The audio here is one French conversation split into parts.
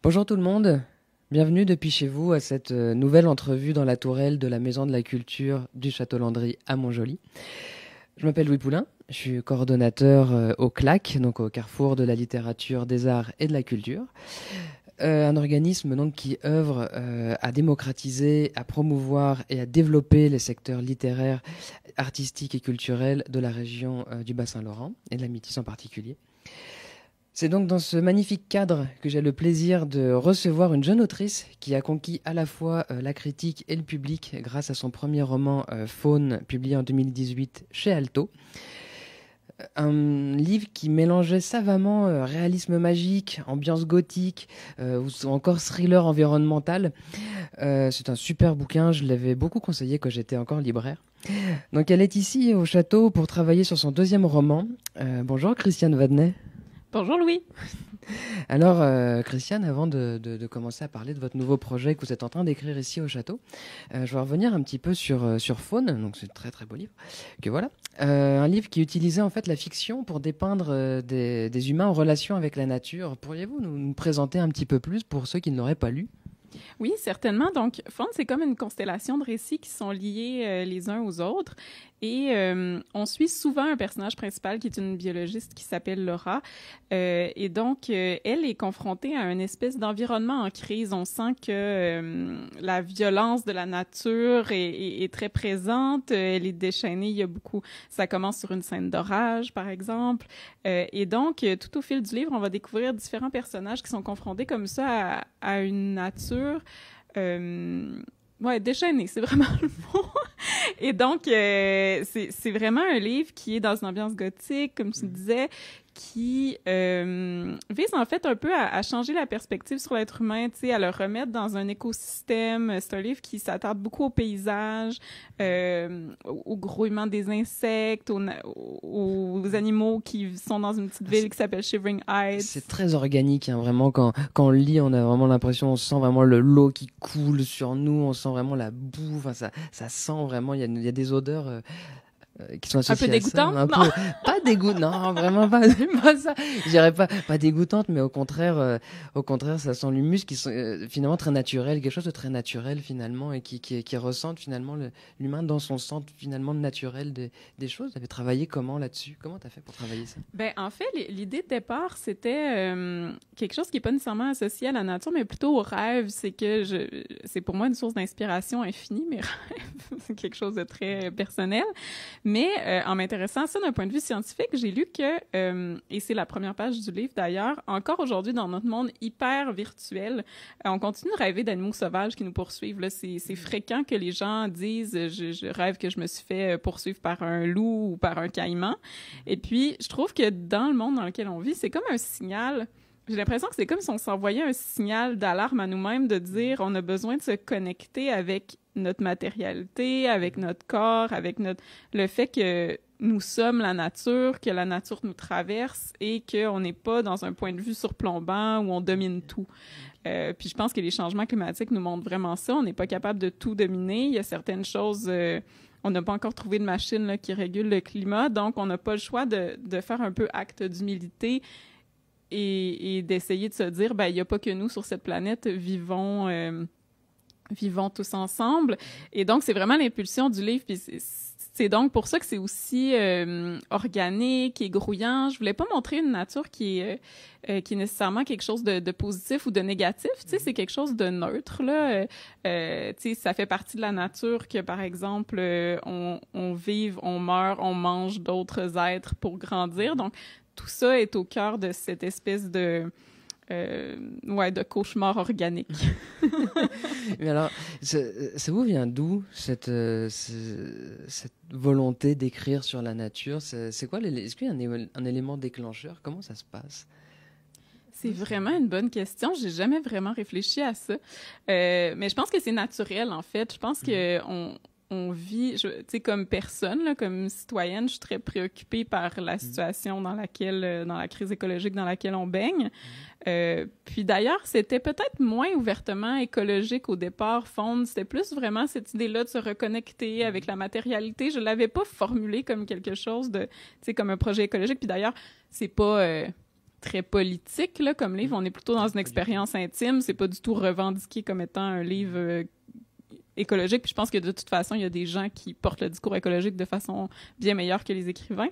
Bonjour tout le monde, bienvenue depuis chez vous à cette nouvelle entrevue dans la tourelle de la Maison de la Culture du Château Landry à Montjoly. Je m'appelle Louis Poulain, je suis coordonnateur au CLAC, donc au Carrefour de la littérature, des arts et de la culture. Un organisme donc qui œuvre à démocratiser, à promouvoir et à développer les secteurs littéraires, artistiques et culturels de la région du Bas-Saint-Laurent et de la Métis en particulier. C'est donc dans ce magnifique cadre que j'ai le plaisir de recevoir une jeune autrice qui a conquis à la fois la critique et le public grâce à son premier roman Faune, publié en 2018 chez Alto. Un livre qui mélangeait savamment réalisme magique, ambiance gothique ou encore thriller environnemental. C'est un super bouquin, je l'avais beaucoup conseillé quand j'étais encore libraire. Donc elle est ici au château pour travailler sur son deuxième roman. Bonjour Christiane Vadnet. Bonjour Louis. Alors, Christiane, avant de commencer à parler de votre nouveau projet que vous êtes en train d'écrire ici au château, je vais revenir un petit peu sur Faune, donc c'est un très très beau livre, que voilà. Un livre qui utilisait en fait la fiction pour dépeindre des humains en relation avec la nature. Pourriez-vous nous présenter un petit peu plus pour ceux qui ne l'auraient pas lu? Oui, certainement. Donc, Faune, c'est comme une constellation de récits qui sont liés les uns aux autres. Et on suit souvent un personnage principal qui est une biologiste qui s'appelle Laura. Et donc, elle est confrontée à une espèce d'environnement en crise. On sent que la violence de la nature est très présente. Elle est déchaînée. Il y a beaucoup... Ça commence sur une scène d'orage, par exemple. Et donc, tout au fil du livre, on va découvrir différents personnages qui sont confrontés comme ça à une nature... Ouais, déchaîné, c'est vraiment le mot. Et donc, c'est vraiment un livre qui est dans une ambiance gothique, comme tu disais, qui vise en fait un peu à changer la perspective sur l'être humain, tu sais, à le remettre dans un écosystème. C'est un livre qui s'attarde beaucoup au paysage, au grouillement des insectes, aux animaux qui sont dans une petite ville qui s'appelle Shivering Heights. C'est très organique, hein, vraiment. Quand on le lit, on a vraiment l'impression, on sent vraiment l'eau qui coule sur nous, on sent vraiment la boue. Enfin, ça sent vraiment. Il y a des odeurs. Qui sont associées un peu dégoûtante, un non? peu, pas dégoûtante, non, vraiment pas, pas ça. Je dirais pas dégoûtante, mais au contraire, ça sent l'humus qui sont finalement très naturel, quelque chose de très naturel finalement et qui ressente finalement l'humain dans son centre finalement naturel des choses. Tu avais travaillé comment là-dessus? Comment tu as fait pour travailler ça? Ben, en fait, l'idée de départ, c'était quelque chose qui n'est pas nécessairement associé à la nature, mais plutôt au rêve. C'est que c'est pour moi une source d'inspiration infinie, mes rêves. C'est quelque chose de très personnel. Mais en m'intéressant à ça d'un point de vue scientifique, j'ai lu que, et c'est la première page du livre d'ailleurs, encore aujourd'hui dans notre monde hyper virtuel, on continue de rêver d'animaux sauvages qui nous poursuivent. Là, c'est fréquent que les gens disent je rêve que je me suis fait poursuivre par un loup ou par un caïman. Et puis, je trouve que dans le monde dans lequel on vit, c'est comme un signal. J'ai l'impression que c'est comme si on s'envoyait un signal d'alarme à nous-mêmes de dire on a besoin de se connecter avec notre matérialité, avec notre corps, avec le fait que nous sommes la nature, que la nature nous traverse et qu'on n'est pas dans un point de vue surplombant où on domine tout. Puis je pense que les changements climatiques nous montrent vraiment ça. On n'est pas capable de tout dominer. Il y a certaines choses... on n'a pas encore trouvé de machine là, qui régule le climat, donc on n'a pas le choix de faire un peu acte d'humilité et d'essayer de se dire, ben il n'y a pas que nous sur cette planète, vivons tous ensemble. Et donc, c'est vraiment l'impulsion du livre, puis c'est donc pour ça que c'est aussi organique et grouillant. Je voulais pas montrer une nature qui est nécessairement quelque chose de positif ou de négatif. Tu sais, c'est quelque chose de neutre, là. Tu sais, ça fait partie de la nature que, par exemple, on vive, on meurt, on mange d'autres êtres pour grandir. Donc, tout ça est au cœur de cette espèce de cauchemar organique. Mais alors, ça vous vient d'où cette volonté d'écrire sur la nature? C'est quoi est-ce qu'il y a un élément déclencheur? Comment ça se passe? C'est vraiment une bonne question. J'ai jamais vraiment réfléchi à ça. Mais je pense que c'est naturel, en fait. Je pense que on vit, tu sais, comme personne, là, comme citoyenne, je suis très préoccupée par la situation dans la crise écologique dans laquelle on baigne. Puis d'ailleurs, c'était peut-être moins ouvertement écologique au départ, Faune. C'était plus vraiment cette idée-là de se reconnecter avec la matérialité. Je l'avais pas formulé comme quelque chose de, tu sais, comme un projet écologique. Puis d'ailleurs, c'est pas très politique là, comme livre. On est plutôt dans une expérience intime. C'est pas du tout revendiqué comme étant un livre écologique. Puis je pense que de toute façon, il y a des gens qui portent le discours écologique de façon bien meilleure que les écrivains.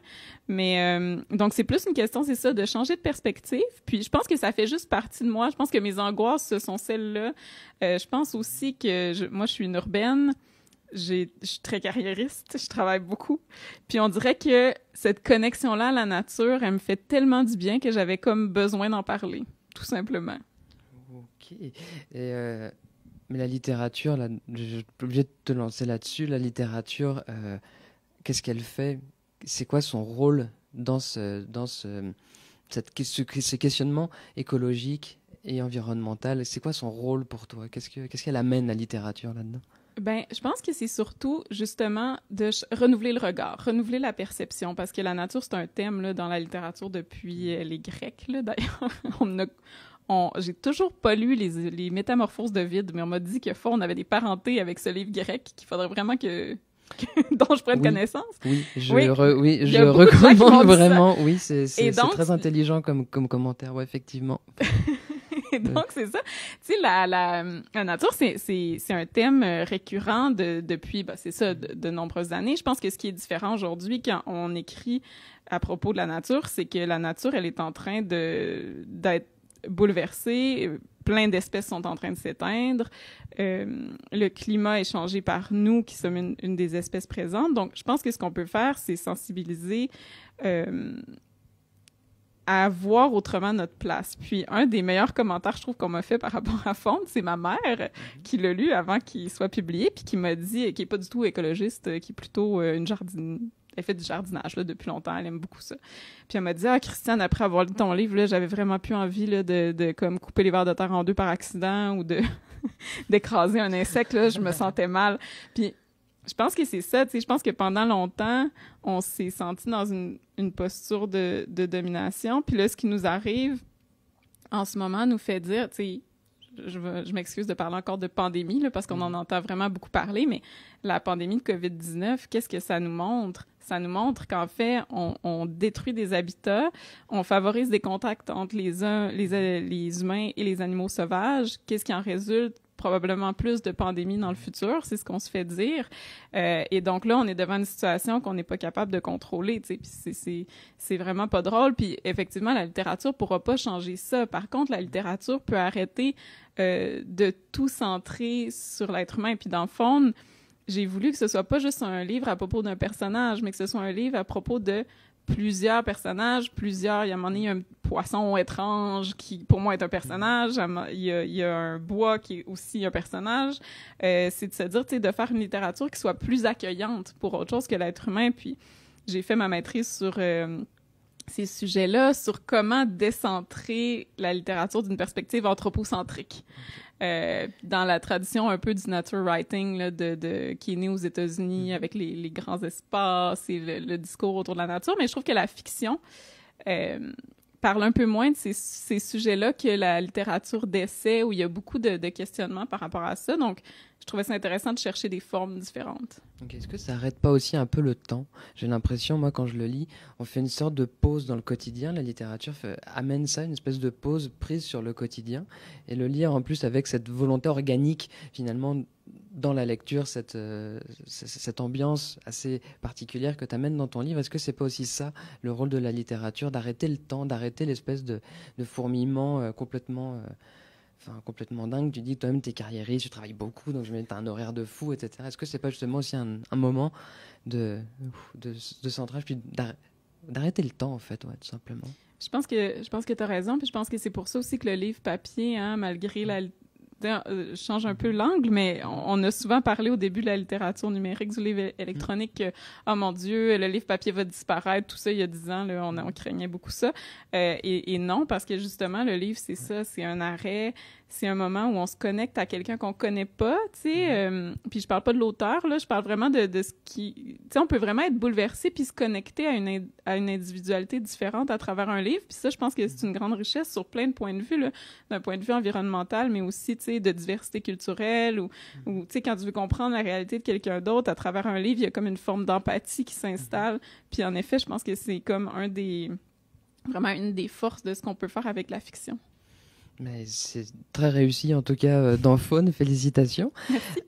Mais donc, c'est plus une question, c'est ça, de changer de perspective. Puis je pense que ça fait juste partie de moi. Je pense que mes angoisses, ce sont celles-là. Je pense aussi que moi, je suis une urbaine. Je suis très carriériste, je travaille beaucoup. Puis on dirait que cette connexion-là à la nature, elle me fait tellement du bien que j'avais comme besoin d'en parler, tout simplement. Ok. Mais la littérature, là, je suis obligé de te lancer là-dessus. La littérature, qu'est-ce qu'elle fait? C'est quoi son rôle dans ce questionnement écologique et environnemental? C'est quoi son rôle pour toi? Qu'est-ce qu'elle amène, la littérature, là-dedans? Ben, je pense que c'est surtout, justement, de renouveler le regard, renouveler la perception, parce que la nature, c'est un thème là, dans la littérature depuis les Grecs, là, d'ailleurs. J'ai toujours pas lu les Métamorphoses d'Ovide, mais on m'a dit que on avait des parentés avec ce livre grec qu'il faudrait vraiment dont je prenne connaissance. Oui, je recommande vraiment. Oui, c'est très intelligent comme commentaire, ouais, effectivement. Et donc, c'est ça. Tu sais, la nature, c'est un thème récurrent depuis, c'est ça, de nombreuses années. Je pense que ce qui est différent aujourd'hui quand on écrit à propos de la nature, c'est que la nature, elle est en train d'être bouleversée. Plein d'espèces sont en train de s'éteindre. Le climat est changé par nous, qui sommes une des espèces présentes. Donc, je pense que ce qu'on peut faire, c'est sensibiliser à voir autrement notre place. Puis, un des meilleurs commentaires, je trouve, qu'on m'a fait par rapport à Fonte, c'est ma mère qui l'a lu avant qu'il soit publié, puis qui m'a dit, qui est pas du tout écologiste, qui est plutôt une jardinière. Elle fait du jardinage là, depuis longtemps, elle aime beaucoup ça. Puis elle m'a dit, Christiane, après avoir lu ton livre, là, j'avais vraiment plus envie là, de comme couper les vers de terre en deux par accident ou d'écraser un insecte, là, je me sentais mal. Puis je pense que c'est ça, tu sais, je pense que pendant longtemps, on s'est senti dans une posture de domination. Puis là, ce qui nous arrive en ce moment nous fait dire, tu sais, je m'excuse de parler encore de pandémie, là, parce qu'on en entend vraiment beaucoup parler, mais la pandémie de COVID-19, qu'est-ce que ça nous montre? Ça nous montre qu'en fait, on détruit des habitats, on favorise des contacts entre les humains et les animaux sauvages. Qu'est-ce qui en résulte? Probablement plus de pandémies dans le futur, c'est ce qu'on se fait dire. Et donc là, on est devant une situation qu'on n'est pas capable de contrôler, tu sais, puis c'est vraiment pas drôle. Puis effectivement, la littérature pourra pas changer ça. Par contre, la littérature peut arrêter de tout centrer sur l'être humain. Puis dans le fond, j'ai voulu que ce soit pas juste un livre à propos d'un personnage, mais que ce soit un livre à propos de plusieurs personnages, il y a un moment donné, il y a un poisson étrange qui, pour moi, est un personnage. Il y a un bois qui est aussi un personnage. C'est de se dire, tu sais, de faire une littérature qui soit plus accueillante pour autre chose que l'être humain. Puis, j'ai fait ma maîtrise sur ces sujets-là, sur comment décentrer la littérature d'une perspective anthropocentrique. Dans la tradition un peu du nature writing là, qui est né aux États-Unis avec les grands espaces et le discours autour de la nature, mais je trouve que la fiction parle un peu moins de ces sujets-là que la littérature d'essai, où il y a beaucoup de questionnements par rapport à ça. Donc, je trouvais ça intéressant de chercher des formes différentes. Donc, est-ce que ça n'arrête pas aussi un peu le temps? J'ai l'impression, moi, quand je le lis, on fait une sorte de pause dans le quotidien. La littérature amène ça, une espèce de pause prise sur le quotidien. Et le lire, en plus, avec cette volonté organique, finalement, dans la lecture, cette ambiance assez particulière que tu amènes dans ton livre, est-ce que c'est pas aussi ça, le rôle de la littérature, d'arrêter le temps, d'arrêter l'espèce de fourmillement complètement dingue? Tu dis toi-même, t'es carriériste, tu travailles beaucoup, donc t'as un horaire de fou, etc. Est-ce que c'est pas justement aussi un moment de centrage, puis d'arrêter le temps, en fait, ouais, tout simplement? Je pense que tu as raison, puis je pense que c'est pour ça aussi que le livre papier, malgré je change un peu l'angle, mais on a souvent parlé au début de la littérature numérique, du livre électronique, que, oh mon Dieu, le livre papier va disparaître, tout ça, il y a 10 ans, là, on craignait beaucoup ça. Et non, parce que justement, le livre, c'est ça, c'est un arrêt, c'est un moment où on se connecte à quelqu'un qu'on connaît pas, tu sais. Puis je parle pas de l'auteur, là, je parle vraiment de ce qui... Tu sais, on peut vraiment être bouleversé puis se connecter à une individualité différente à travers un livre. Puis ça, je pense que c'est une grande richesse sur plein de points de vue, là, d'un point de vue environnemental, mais aussi, tu sais, de diversité culturelle ou tu sais, quand tu veux comprendre la réalité de quelqu'un d'autre à travers un livre, il y a comme une forme d'empathie qui s'installe. Puis en effet, je pense que c'est comme un des vraiment une des forces de ce qu'on peut faire avec la fiction. Mais c'est très réussi, en tout cas, dans Faune. Félicitations. Merci.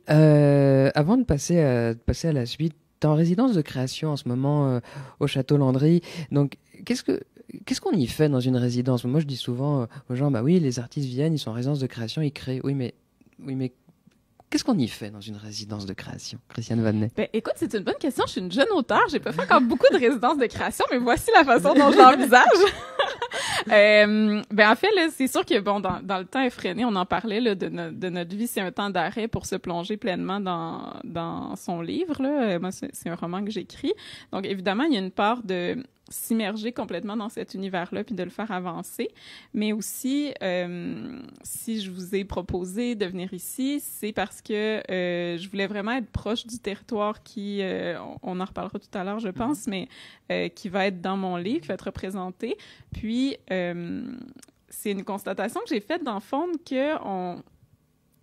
Avant de passer à la suite, tu es en résidence de création en ce moment au Château Landry. Donc, qu'est-ce qu'on y fait dans une résidence? Moi, je dis souvent aux gens, bah oui, les artistes viennent, ils sont en résidence de création, ils créent. Oui, mais qu'est-ce qu'on y fait dans une résidence de création, Christiane Vadnais? Ben, écoute, c'est une bonne question. Je suis une jeune auteure. J'ai pas fait encore beaucoup de résidences de création, mais voici la façon dont je l'envisage. En fait, là, c'est sûr que bon, dans le temps effréné, on en parlait là, de notre vie, c'est un temps d'arrêt pour se plonger pleinement dans son livre. Là. Moi, c'est un roman que j'écris. Donc, évidemment, il y a une part de s'immerger complètement dans cet univers-là puis de le faire avancer. Mais aussi, si je vous ai proposé de venir ici, c'est parce que je voulais vraiment être proche du territoire qui, on en reparlera tout à l'heure, je pense, mais qui va être dans mon livre, qui va être représenté. Puis, c'est une constatation que j'ai faite dans le fond que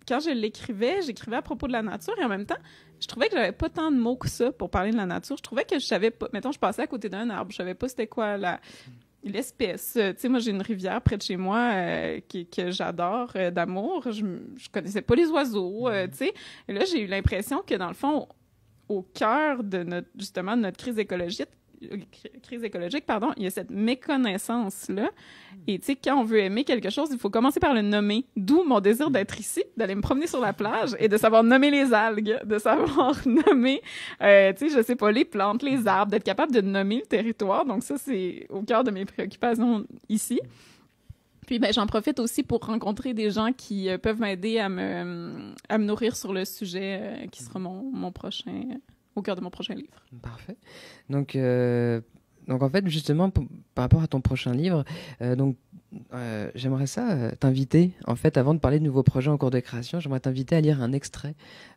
quand je l'écrivais, j'écrivais à propos de la nature et en même temps, je trouvais que j'avais pas tant de mots que ça pour parler de la nature. Je trouvais que je savais pas. Mettons, je passais à côté d'un arbre, je savais pas c'était quoi l'espèce. Tu sais, moi, j'ai une rivière près de chez moi que j'adore d'amour. Je connaissais pas les oiseaux, tu sais. Et là, j'ai eu l'impression que, dans le fond, au cœur de notre crise écologique, il y a cette méconnaissance-là. Et tu sais, quand on veut aimer quelque chose, il faut commencer par le nommer. D'où mon désir d'être ici, d'aller me promener sur la plage et de savoir nommer les algues, de savoir nommer, tu sais, je sais pas, les plantes, les arbres, d'être capable de nommer le territoire. Donc ça, c'est au cœur de mes préoccupations ici. Puis ben, j'en profite aussi pour rencontrer des gens qui peuvent m'aider à me nourrir sur le sujet qui sera mon prochain... au cœur de mon prochain livre. Parfait. Donc en fait, justement, par rapport à ton prochain livre, j'aimerais t'inviter, en fait, avant de parler de nouveaux projets en cours de création, j'aimerais t'inviter à lire un extrait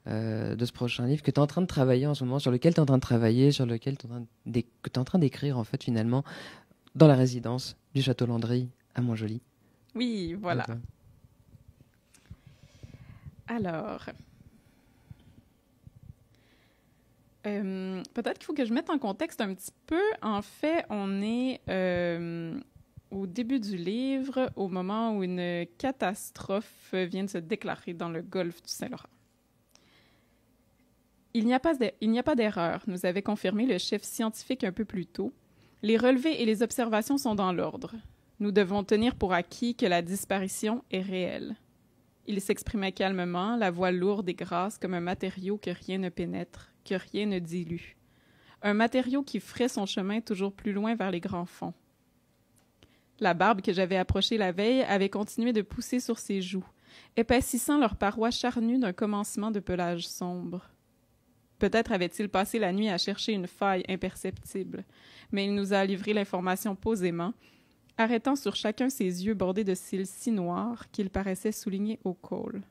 de ce prochain livre que tu es en train de travailler en ce moment, sur lequel tu es en train de travailler, sur lequel que tu es en train d'écrire, en fait, finalement, dans la résidence du Château Landry à Montjoly. Oui, voilà. Alors... peut-être qu'il faut que je mette en contexte un petit peu. En fait, on est au début du livre, au moment où une catastrophe vient de se déclarer dans le golfe du Saint-Laurent. Il n'y a pas d'erreur, nous avait confirmé le chef scientifique un peu plus tôt. Les relevés et les observations sont dans l'ordre. Nous devons tenir pour acquis que la disparition est réelle. Il s'exprimait calmement, la voix lourde et grasse comme un matériau que rien ne pénètre, que rien ne dilue. Un matériau qui ferait son chemin toujours plus loin vers les grands fonds. La barbe que j'avais approchée la veille avait continué de pousser sur ses joues, épaississant leurs parois charnues d'un commencement de pelage sombre. Peut-être avait-il passé la nuit à chercher une faille imperceptible, mais il nous a livré l'information posément, arrêtant sur chacun ses yeux bordés de cils si noirs qu'il paraissait souligner au col.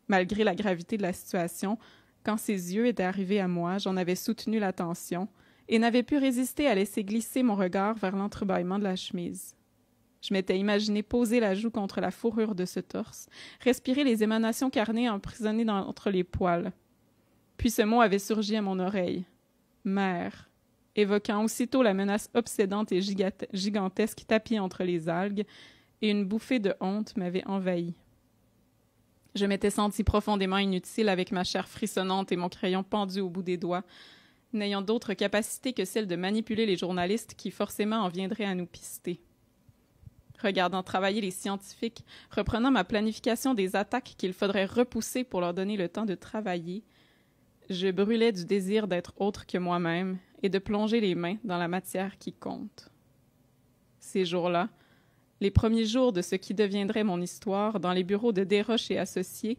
Malgré la gravité de la situation, quand ses yeux étaient arrivés à moi, j'en avais soutenu l'attention et n'avais pu résister à laisser glisser mon regard vers l'entrebâillement de la chemise. Je m'étais imaginé poser la joue contre la fourrure de ce torse, respirer les émanations carnées emprisonnées entre les poils. Puis ce mot avait surgi à mon oreille. « Mère », évoquant aussitôt la menace obsédante et gigantesque tapie entre les algues, et une bouffée de honte m'avait envahi. Je m'étais sentie profondément inutile avec ma chair frissonnante et mon crayon pendu au bout des doigts, n'ayant d'autre capacité que celle de manipuler les journalistes qui forcément en viendraient à nous pister. Regardant travailler les scientifiques, reprenant ma planification des attaques qu'il faudrait repousser pour leur donner le temps de travailler, je brûlais du désir d'être autre que moi-même et de plonger les mains dans la matière qui compte. Ces jours-là, les premiers jours de ce qui deviendrait mon histoire, dans les bureaux de Desroches et Associés,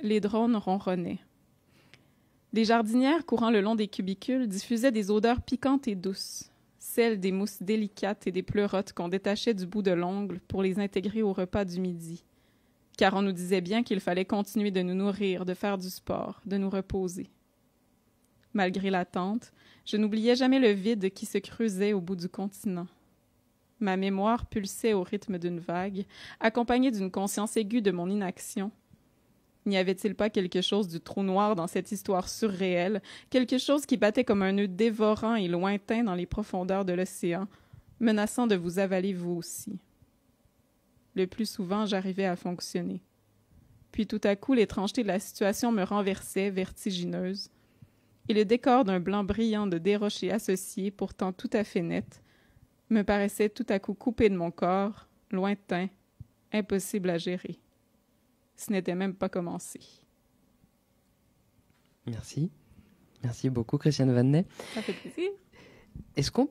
les drones ronronnaient. Les jardinières courant le long des cubicules diffusaient des odeurs piquantes et douces, celles des mousses délicates et des pleurotes qu'on détachait du bout de l'ongle pour les intégrer au repas du midi, car on nous disait bien qu'il fallait continuer de nous nourrir, de faire du sport, de nous reposer. Malgré l'attente, je n'oubliais jamais le vide qui se creusait au bout du continent. Ma mémoire pulsait au rythme d'une vague, accompagnée d'une conscience aiguë de mon inaction. N'y avait-il pas quelque chose du trou noir dans cette histoire surréelle, quelque chose qui battait comme un nœud dévorant et lointain dans les profondeurs de l'océan, menaçant de vous avaler vous aussi. Le plus souvent, j'arrivais à fonctionner. Puis tout à coup, l'étrangeté de la situation me renversait, vertigineuse, et le décor d'un blanc brillant de dérochés associés, pourtant tout à fait net, me paraissait tout à coup coupé de mon corps, lointain, impossible à gérer. Ce n'était même pas commencé. Merci. Merci beaucoup, Christiane Vannet. Ça fait plaisir. Est-ce qu'on...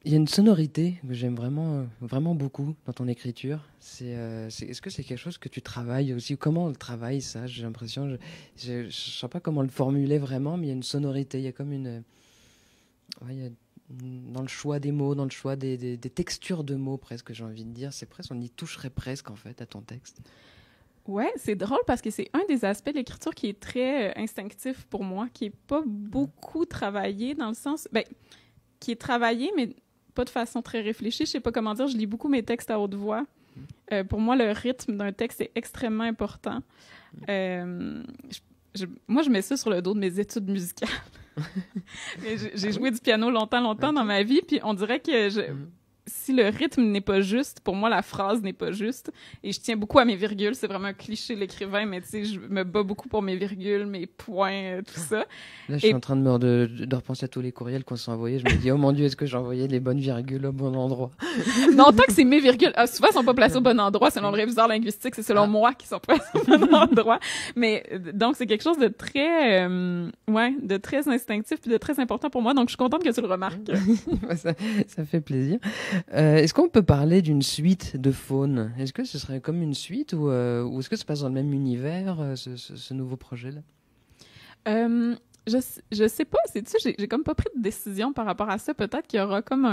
Il y a une sonorité que j'aime vraiment, vraiment beaucoup dans ton écriture. Est-ce que c'est quelque chose que tu travailles aussi? Comment on le travaille, ça? J'ai l'impression... Je ne sais pas comment le formuler vraiment, mais il y a une sonorité. Il y a comme une... Ouais, il y a dans le choix des mots, dans le choix des textures de mots, presque, j'ai envie de dire. C'est presque... On y toucherait presque, en fait, à ton texte. Ouais, c'est drôle parce que c'est un des aspects de l'écriture qui est très instinctif pour moi, qui est pas beaucoup travaillé dans le sens... Ben, qui est travaillé, mais pas de façon très réfléchie. Je sais pas comment dire, je lis beaucoup mes textes à haute voix. Pour moi, le rythme d'un texte est extrêmement important. Moi, je mets ça sur le dos de mes études musicales. J'ai joué du piano longtemps dans ma vie, puis on dirait que si le rythme n'est pas juste, pour moi, la phrase n'est pas juste. Et je tiens beaucoup à mes virgules. C'est vraiment un cliché de l'écrivain, mais tu sais, je me bats beaucoup pour mes virgules, mes points, tout ça. Là, je suis en train de repenser à tous les courriels qu'on s'est envoyés. Je me dis, oh mon Dieu, est-ce que j'ai envoyé les bonnes virgules au bon endroit? Non, tant que c'est mes virgules. Souvent, elles sont pas placées au bon endroit. Selon le réviseur linguistique, c'est selon moi qui sont placées au bon endroit. Mais donc, c'est quelque chose de très, de très instinctif puis de très important pour moi. Donc, je suis contente que tu le remarques. Ça fait plaisir. Est-ce qu'on peut parler d'une suite de Faune? Est-ce que ce serait comme une suite ou est-ce que ça se passe dans le même univers, ce nouveau projet-là? Je sais pas, sais-tu, j'ai comme pas pris de décision par rapport à ça. Peut-être qu'il y aura comme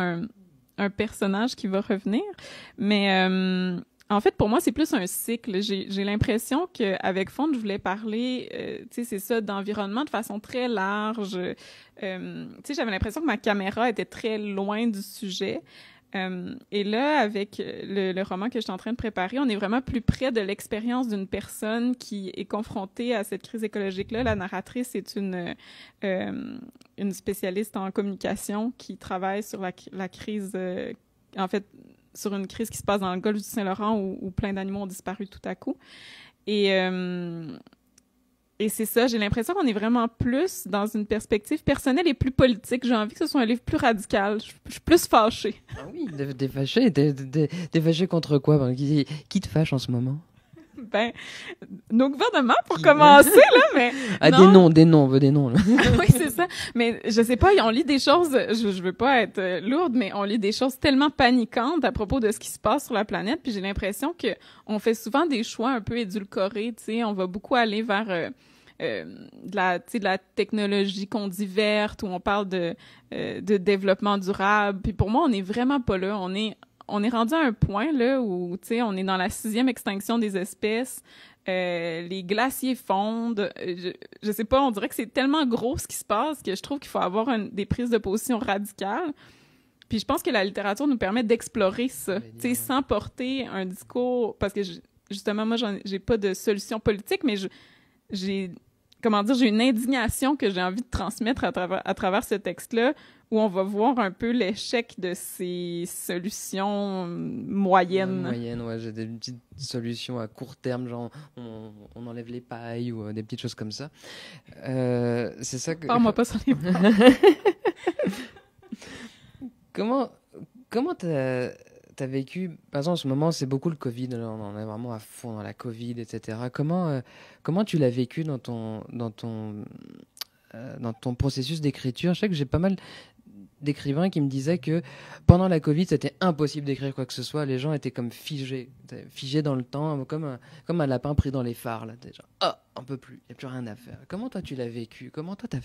un personnage qui va revenir. Mais en fait, pour moi, c'est plus un cycle. J'ai l'impression qu'avec Faune, je voulais parler, tu sais, c'est ça, d'environnement de façon très large. Tu sais, j'avais l'impression que ma caméra était très loin du sujet. Et là, avec le roman que je suis en train de préparer, on est vraiment plus près de l'expérience d'une personne qui est confrontée à cette crise écologique-là. La narratrice est une spécialiste en communication qui travaille sur la crise, en fait, sur une crise qui se passe dans le golfe du Saint-Laurent où plein d'animaux ont disparu tout à coup. Et c'est ça, j'ai l'impression qu'on est vraiment plus dans une perspective personnelle et plus politique. J'ai envie que ce soit un livre plus radical. Je suis plus fâchée. Ah oui, t'es fâchée. T'es fâchée contre quoi? Qui te fâche en ce moment? Ben, nos gouvernements, pour commencer, là, mais... Ah, non. des noms, on veut des noms, là. Oui, c'est ça. Mais je sais pas, on lit des choses, je veux pas être lourde, mais on lit des choses tellement paniquantes à propos de ce qui se passe sur la planète, puis j'ai l'impression que on fait souvent des choix un peu édulcorés, tu sais, on va beaucoup aller vers... de la technologie qu'on dit verte, où on parle de développement durable. Puis pour moi, on n'est vraiment pas là. On est rendu à un point là où, tu sais, on est dans la 6e extinction des espèces. Les glaciers fondent. Je sais pas, on dirait que c'est tellement gros ce qui se passe que je trouve qu'il faut avoir des prises de position radicales. Puis je pense que la littérature nous permet d'explorer ça, tu sais, sans porter un discours... Parce que, justement, moi, j'ai pas de solution politique, mais j'ai une indignation que j'ai envie de transmettre à travers ce texte-là, où on va voir un peu l'échec de ces solutions moyennes. Moyennes, ouais, j'ai des petites solutions à court terme, genre on enlève les pailles ou des petites choses comme ça. C'est ça que... Parle-moi pas sur les pailles. Comment t'as vécu, par exemple, en ce moment, c'est beaucoup le Covid, là, on est vraiment à fond dans la Covid, etc. Comment tu l'as vécu dans ton processus d'écriture? Je sais que j'ai pas mal d'écrivains qui me disaient que pendant la Covid, c'était impossible d'écrire quoi que ce soit. Les gens étaient comme figés dans le temps, comme un lapin pris dans les phares. Là. Genre, on peut plus, il n'y a plus rien à faire. Comment toi, tu l'as vécu? Comment toi, t'as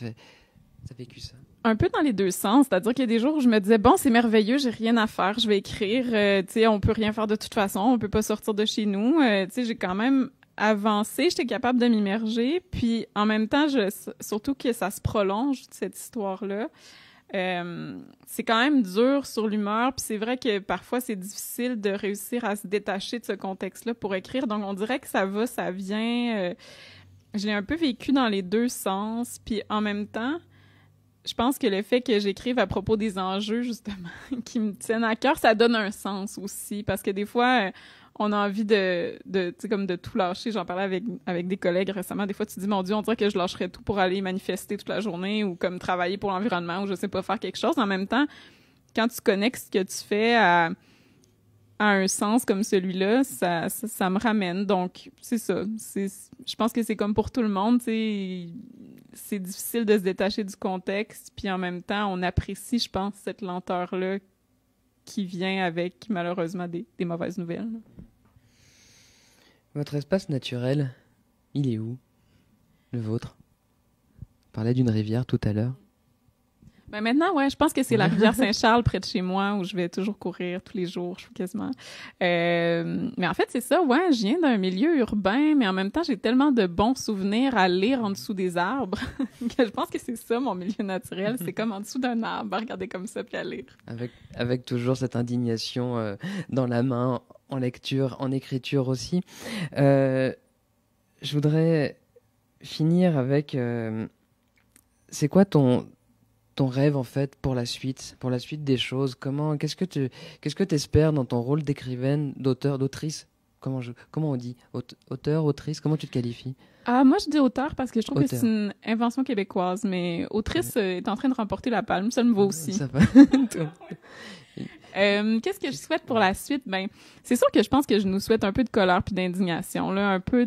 vécu ça? Un peu dans les deux sens, c'est-à-dire qu'il y a des jours où je me disais, bon, c'est merveilleux, j'ai rien à faire, je vais écrire, tu sais, on peut rien faire de toute façon, on peut pas sortir de chez nous, tu sais, j'ai quand même avancé, j'étais capable de m'immerger, puis en même temps, surtout que ça se prolonge, cette histoire-là, c'est quand même dur sur l'humeur, puis c'est vrai que parfois c'est difficile de réussir à se détacher de ce contexte-là pour écrire, donc on dirait que ça va, ça vient, je l'ai un peu vécu dans les deux sens, puis en même temps, je pense que le fait que j'écrive à propos des enjeux, justement, qui me tiennent à cœur, ça donne un sens aussi. Parce que des fois, on a envie tu sais, comme de tout lâcher. J'en parlais avec des collègues récemment. Des fois, tu te dis, mon Dieu, on dirait que je lâcherais tout pour aller manifester toute la journée ou comme travailler pour l'environnement ou je sais pas, faire quelque chose. En même temps, quand tu connectes ce que tu fais à un sens comme celui-là, ça me ramène. Donc, c'est ça. Je pense que c'est comme pour tout le monde, tu sais, c'est difficile de se détacher du contexte, puis en même temps, on apprécie, je pense, cette lenteur-là qui vient avec, malheureusement, des mauvaises nouvelles. Votre espace naturel, il est où? Le vôtre? On parlait d'une rivière tout à l'heure. Ben maintenant, ouais, je pense que c'est la rivière Saint-Charles près de chez moi où je vais toujours courir tous les jours, je trouve quasiment. Mais en fait, c'est ça, ouais, je viens d'un milieu urbain, mais en même temps, j'ai tellement de bons souvenirs à lire en dessous des arbres que je pense que c'est ça, mon milieu naturel. C'est comme en dessous d'un arbre, à regarder comme ça puis à lire. Avec toujours cette indignation dans la main, en lecture, en écriture aussi. Je voudrais finir avec... c'est quoi ton rêve en fait pour la suite des choses? Qu'est-ce que tu espères dans ton rôle d'écrivaine, d'auteur, d'autrice? Comment on dit? Auteur, autrice, comment tu te qualifies? Ah, moi, je dis auteur parce que je trouve Auteur. que c'est une invention québécoise, mais autrice est en train de remporter la palme, ça me va aussi. Ça va. Qu'est-ce que je souhaite pour la suite? Ben, c'est sûr que je pense que je nous souhaite un peu de colère puis d'indignation, là, un peu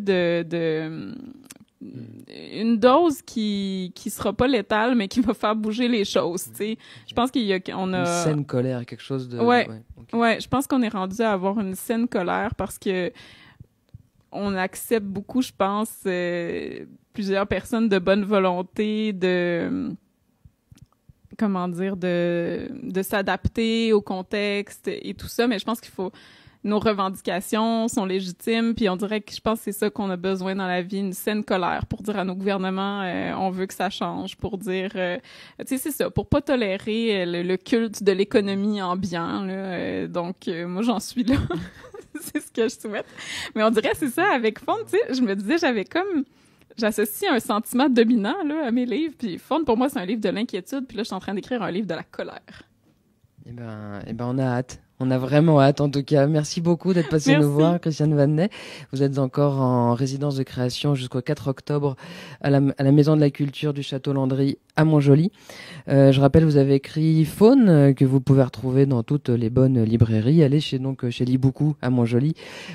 une dose qui sera pas létale, mais qui va faire bouger les choses, tu sais. Je pense qu'on a... Une saine colère, quelque chose de... Ouais, okay. Ouais, je pense qu'on est rendu à avoir une saine colère parce que on accepte beaucoup, je pense, plusieurs personnes de bonne volonté comment dire, de s'adapter au contexte et tout ça, mais je pense qu'il faut... Nos revendications sont légitimes, puis on dirait que je pense que c'est ça qu'on a besoin dans la vie, une saine colère pour dire à nos gouvernements on veut que ça change, pour dire tu sais, c'est ça, pour pas tolérer le culte de l'économie ambiant là, donc moi j'en suis là. C'est ce que je souhaite. Mais on dirait c'est ça avec Fond, tu sais, je me disais j'associe un sentiment dominant là à mes livres, puis Fond pour moi c'est un livre de l'inquiétude, puis là je suis en train d'écrire un livre de la colère. Eh ben on a hâte. On a vraiment hâte, en tout cas. Merci beaucoup d'être passé nous voir, Christiane Vandenay. Vous êtes encore en résidence de création jusqu'au 4 octobre à la Maison de la Culture du Château Landry à Montjoly. Je rappelle, vous avez écrit Faune, que vous pouvez retrouver dans toutes les bonnes librairies. Allez chez Liboukou à Montjoly.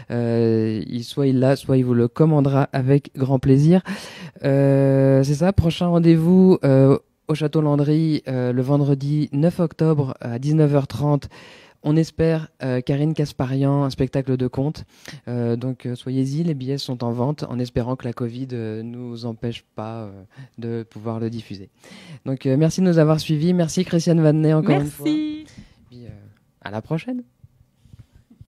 Soit il l'a, soit il vous le commandera avec grand plaisir. C'est ça, prochain rendez-vous au Château Landry le vendredi 9 octobre à 19h30. On espère Karine Kasparian, un spectacle de contes. Donc soyez-y, les billets sont en vente en espérant que la Covid ne nous empêche pas de pouvoir le diffuser. Donc merci de nous avoir suivis. Merci Christiane Vandenay encore une fois. Merci. Puis, à la prochaine.